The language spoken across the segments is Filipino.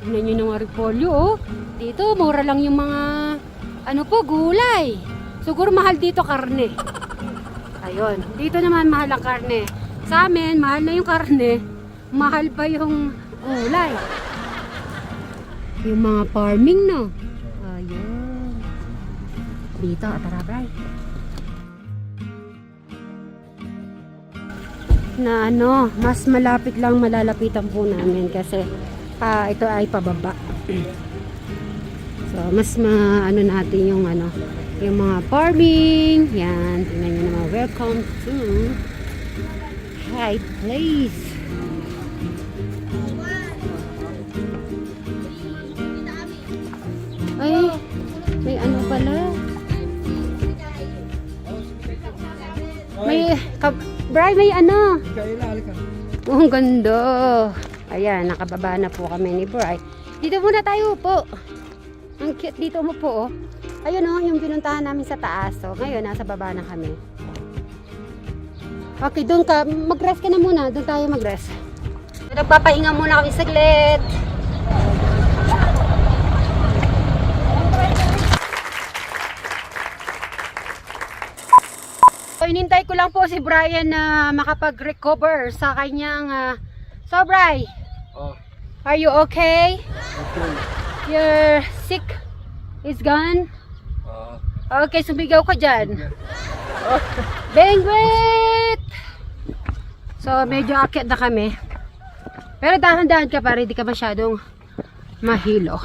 Tingnan nyo ng repolyo, oh. Dito, mura lang yung mga, ano po, gulay. Siguro mahal dito karne. Ayun, dito naman mahal ang karne. Sa amin, mahal na yung karne. Mahal pa yung gulay. Yung mga farming, no? Ayun. Dito, tara, bray. Na ano, mas malapit lang malalapitan po namin kasi ito ay pababa. So, mas ano natin yung ano, yung mga farming. Yan, tingnan nyo naman. Welcome to Hyde Place. Ay, may ano pala. May, Bray, may ano. Oh, ang ganda. Ayan, nakababa na po kami ni Bray. Dito muna tayo po. Ang cute dito mo po, oh. Ayun, oh, yung pinuntahan namin sa taas. So, ngayon, nasa baba na kami. Okay, doon ka. Mag-rest ka na muna. Doon tayo mag-rest. Nagpapahinga muna kami saglit. So, inintay ko lang po si Brian na makapag-recover sa kanyang so, Bri, are you okay? Okay. Your sick is gone? Okay, sumigaw ka dyan. Bengwit! So, medyo akit na kami. Pero dahan-dahan ka para hindi ka masyadong mahilo.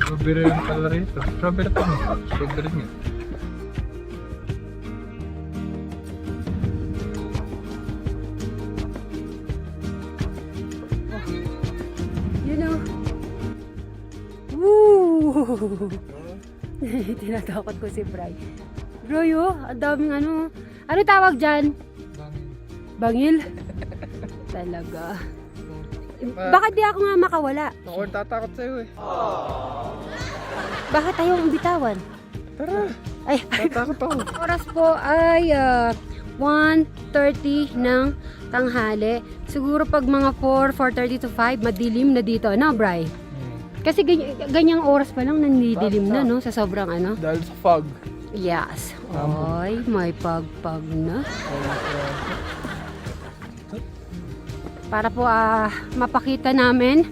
Strawberry yung pala rito. Strawberry pa mo. Strawberry nga. You know. Woo! Tinatakot ko si Bray. Bro, ang daming ano. Ano tawag dyan? Bangil? Talaga. Bakit di ako nga makawala? Ako tatakot sa'yo eh. Bakit ayaw mong bitawan? Tara. Ay, Tatakot ako. oras po ay 1:30 ng tanghali. Siguro pag mga 4:30 to 5, madilim na dito. Ano, Bray? Kasi ganyang oras pa lang nandidilim na, no? Sa sobrang ano. Dahil sa fog. Yes. Ay, may pagpag na. Para po mapakita namin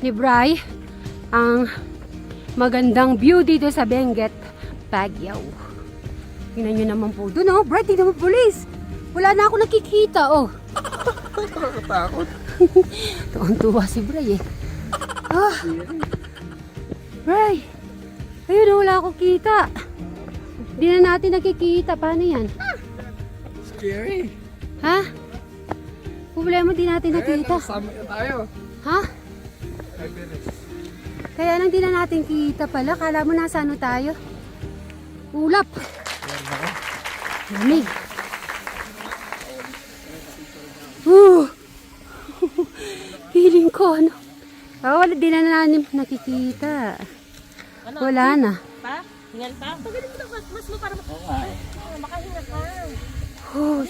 ni Bray ang magandang view dito sa Benguet, Baguio. Tingnan nyo naman po doon, oh. Bray, tingnan mo, police. Wala na ako nakikita, oh. Nakakatakot. Tuwan-tuwa si Bray, eh. Bray, ayun na, wala akong kita. Hindi na natin nakikita. Paano yan? Scary. Ha? Problema, di natin nakita. Summit na tayo. Ha? Everest. Kaya lang di na natin kita pala. Kala mo nasa ano tayo? Ulap. Lamig. Feeling ko, ano? Wala, di na natin nakikita. Wala na. Pa? Hingal pa? Pagaling mo na mas mo para makahinga ka.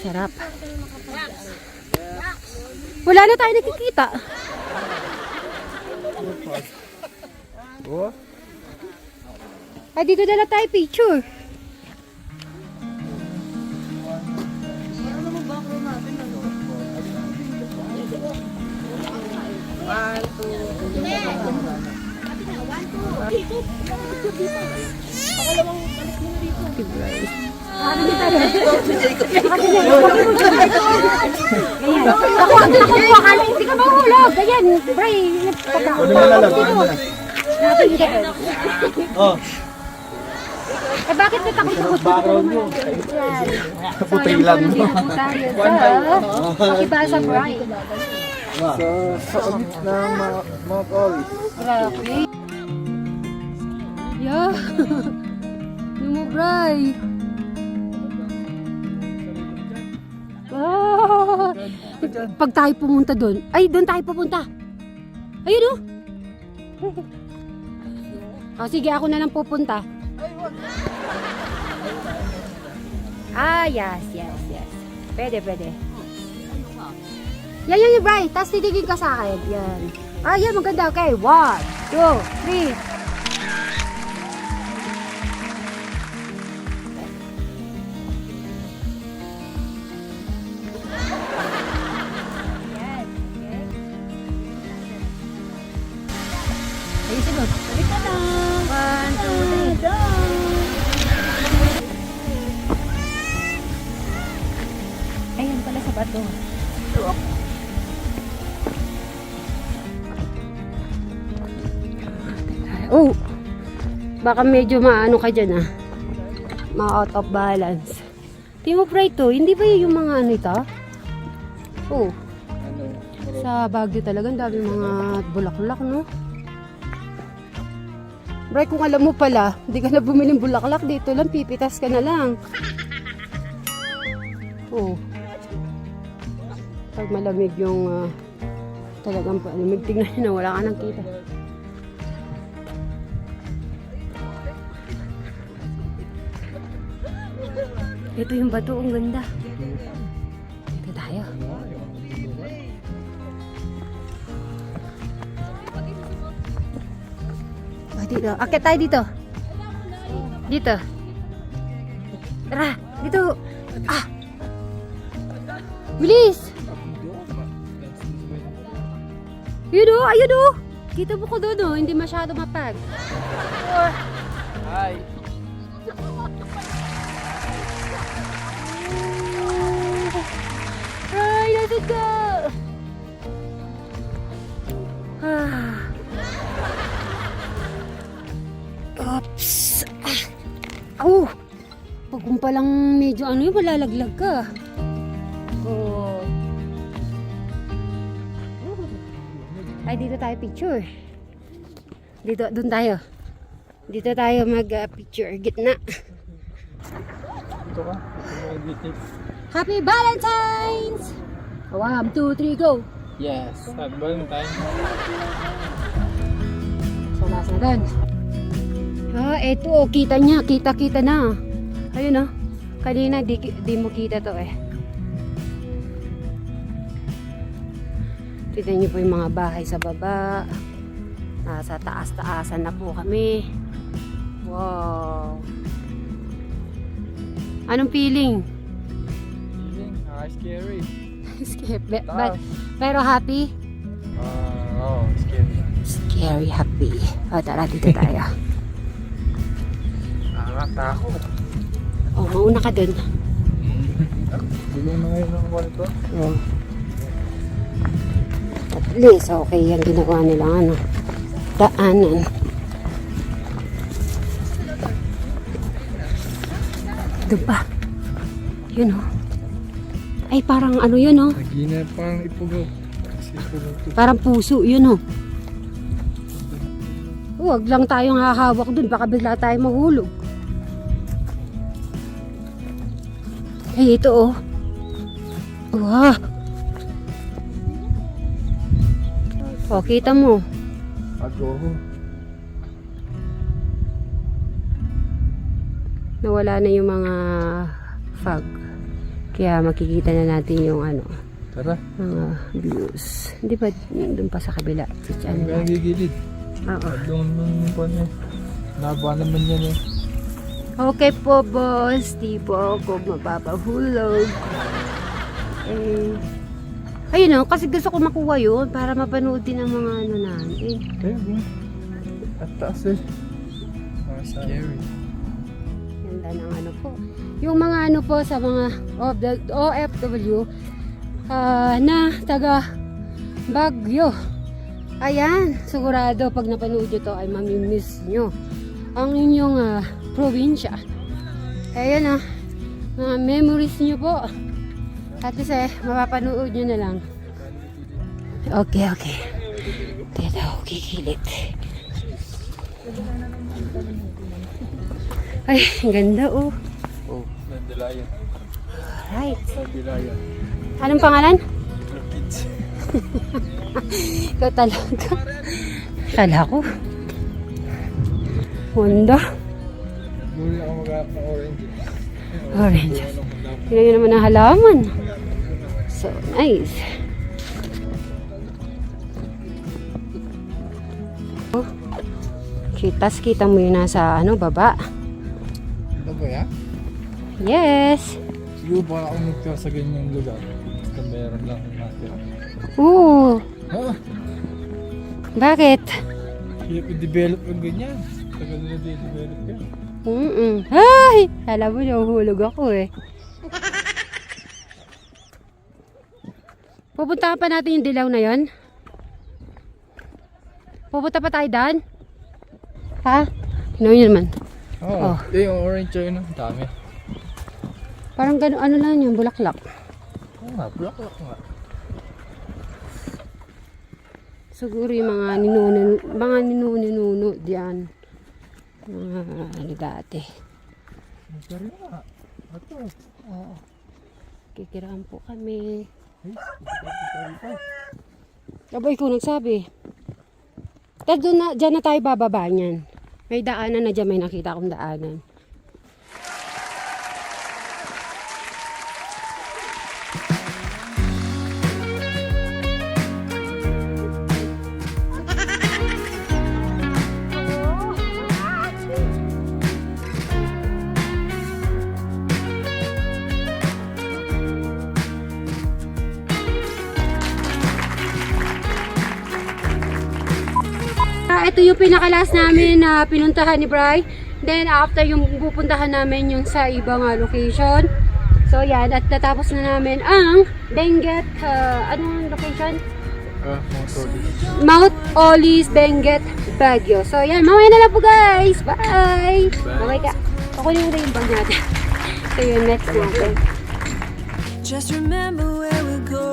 Sarap. Wala na tayo nakikita. Oh? Ay, dito na lang tayo picture. Hindi ka mahulog. Ganyan, Bray. Ano mo lalag? Ano mo lalag? Oh. Eh, bakit natakot-takot ka naman? Puti lang. Tayo sa Pakibasa, Bray. Sa ulit na mga calls. Grabe. Yeah. Ano mo, Bray? Oh. Pag tayo pumunta doon, ay, doon tayo pupunta. Ayun, oh. Oh, sige, ako na lang pupunta. Yes. Pwede. Yan yung Bri. Tapos titigil ka sa akin. Yan. Ah, yan. Maganda. Okay. 1, 2, 3. Ayusin mo. Balik ka na. 1, 2, 3. Ayun pala sa bato. Oh, baka medyo maano ka dyan ah. Ma-out of balance. Tingnan mo pre ito, hindi ba yun yung mga ano ito? Oh, Ano? sa Baguio talaga, ang dami mga bulaklak, no? Bray, kung alam mo pala, hindi ka na bumiling bulaklak dito lang, pipitas ka na lang. Oh. Pag malamig yung talagang palamig, tignan nyo na wala ka nang kita. Ito yung bato, ang ganda. Ito tayo. Oh, dito. Akit tayo dito. Dito. Tara, dito. Ah! Bilis! Yun o, ayun o. Kita mo ko doon o, hindi masyado mapag. Hi! Ay, let's go! Ah. Oops! Ah. Oh! Pag kung palang medyo ano yun, malalaglag ka. Oh. Ay, dito tayo picture. Dito, doon tayo. Dito tayo mag-picture. Gitna. Ito ka? Happy Valentine's! 1, 2, 3, go! Yes! Happy Valentine! So, nasa doon. Ah, eto, oh, kita niya. Kita na. Ayun, oh. Kanina, di mo kita to, eh. Tignan niyo po yung mga bahay sa baba. Nasa taas-taasan na po kami. Wow. Anong feeling? Scary. Scary. Pero happy? Scary. Scary, happy. O, tara, dito tayo. Nakakatakot. O, mauna ka dun. Gulong na ngayon ng kwarto. O. At least, okay yung ginawa nilang ano. Daanan. Doon pa. Yun o. Ay, parang ano yun o. Nagina parang ipugaw. Parang puso, yun o. Huwag lang tayong hahawak dun. Baka bigla tayo mahulog. Ay, ito o. Wow. O, kita mo. Agoho. Nawala na yung mga fog. Kaya makikita na natin yung ano, Tara. mga views. Hindi ba doon pa sa kabila? Ang gigilid. Oo. Doon nung pa niya. Naba naman yan eh. Okay po, boss. Di po ako mapapahulog. Ayun o, kasi gusto ko makuha yun para mapanood din ang mga ano natin. Ayun. At taas eh. Scary. Ganda ng ano po. Yung mga ano po sa mga OFW na taga Baguio. Ayan, sigurado pag napanood nyo to ay mamimiss nyo ang inyong probinsya. Ayan mga memories nyo po. At least mapapanood nyo na lang. Okay. Dito ako kikilit. Ay, ang ganda oh. Oh, Dandelion. Alright. Dandelion. Anong pangalan? Kids. Ikaw talaga. Kala ko. Honda. Muli ako mag-aap ng orange. Orange. Tingnan nyo naman ang halaman. So nice. Tapos kita mo yun nasa ano, baba. Ito ba yan? Yes! Siguro baka ako nagtira sa ganyang lugar. Basta meron lang natira. Oo! Ha? Bakit? Hirap i-develop yung ganyan. Tagal na i-develop yan. Ay! Alam mo, nahuhulog ako eh. Pupuntahan pa natin yung dilaw na yon. Pupunta pa tayo daan? Ha? Ano yun naman? Oo. Oh. Yung orange yun. Ang dami. Parang gano'n, ano lang yun, bulaklak. Oo nga, black nga. Siguro yung mga ninuno diyan. Mga ano dati. Pero nga. Ito. Oo. Kikiraan po kami. Abay ko nagsabi. Diyan na tayo bababa niyan. May daanan na dyan, may nakita akong daanan. Ito yung pinakalas namin na pinuntahan ni Bri. Then after yung pupuntahan namin yung sa ibang location. So yan, at natapos na namin ang Benguet, anong location? Mount Olis, Benguet, Baguio. So yan, mamaya na lang po guys. Bye! Bye ka. Kukunin mo na yung bag natin. So yun, next natin. Just remember where we're going.